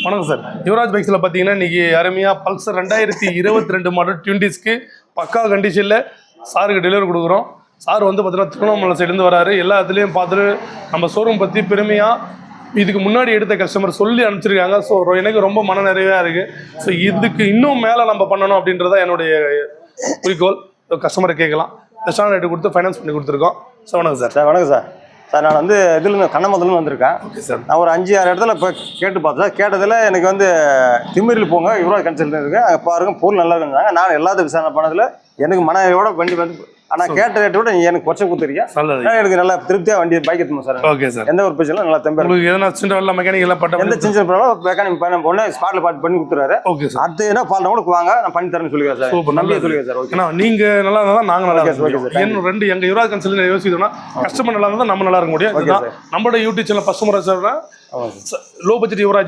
வணக்கம் சார். யுவராஜ் பைக்ஸில் பார்த்தீங்கன்னா இன்றைக்கி அருமையாக பல்சர் 2022 மாடல் டுவெண்ட்டிஸ்க்கு பக்கா கண்டிஷனில் சாருக்கு டெலிவரி கொடுக்குறோம். சார் வந்து பார்த்தீங்கன்னா திருவண்ணாமலை சைடுலேருந்து வராரு. எல்லா இதுலேயும் பார்த்துட்டு நம்ம ஷோரூம் பற்றி பெருமையாக இதுக்கு முன்னாடி எடுத்த கஸ்டமர் சொல்லி அனுப்பிச்சிருக்காங்க. ஸோ எனக்கு ரொம்ப மன நிறைவாக இருக்குது. ஸோ இதுக்கு இன்னும் மேலே நம்ம பண்ணணும் அப்படின்றத என்னுடைய குறிக்கோள். கஸ்டமரை கேட்கலாம், பெஸ்ட்டான ரேட்டு கொடுத்து ஃபைனான்ஸ் பண்ணி கொடுத்துருக்கோம். ஸோ வணக்கம் சார். வணக்கம் சார். நான் வந்து இதுலேருந்து கண்ணமதுலேருந்து வந்திருக்கேன். Okay sir. நான் ஒரு 5-6 இடத்துல இப்போ கேட்டு பார்த்தேன். கேட்டதில் எனக்கு வந்து திமிரில் போங்க யுவராஜ் கன்சல்ட் இருக்குது, அங்கே பாருங்க பொருள் நல்லா இருந்தாங்க. நான் எல்லாத்தையும் விசாரணை பண்ணதில் எனக்கு மனைவியோட வண்டி வந்து ஆனால் கேட்ட ரேட்டை விட எனக்கு குறைச்சி கொடுத்துருக்கீங்க. எனக்கு நல்லா திருப்தியாக வண்டி பைக் எடுத்துமா சார். Okay sir. எந்த ஒரு பிரச்சனை நல்லா தம்பி உங்களுக்கு எதனா சின்ன மெக்கானிக் எல்லாம் பட்ட எந்த சின்ன ப்ராப்ளம் மெக்கானிக் பொண்ணு ஸ்பாட்டில் பார்த்து பண்ணி கொடுத்துறாரு. Okay sir. அடுத்து என்ன ஃபால்ட் கூட வாங்க நான் பண்ணி தரேன்னு சொல்லிக்கிறேன் சார். சூப்பர், நல்லா சொல்லிக்கிறேன் சார். ஓகே, நீங்கள் நல்லா இருந்தால் தான் நாங்கள் நல்லா ஓகே சார். இருக்கோம். ரெண்டு எங்கள் யுவராஜ் கன்சல்ட் யோசிக்கணும்னா கஸ்டமர் நல்லா இருந்தால் நம்ம நல்லா இருக்க முடியும். நம்மளோட யூடியூப் சேனல் ஃபர்ஸ்ட் முறை சார் லோ பட்ஜெட் யுவராஜ்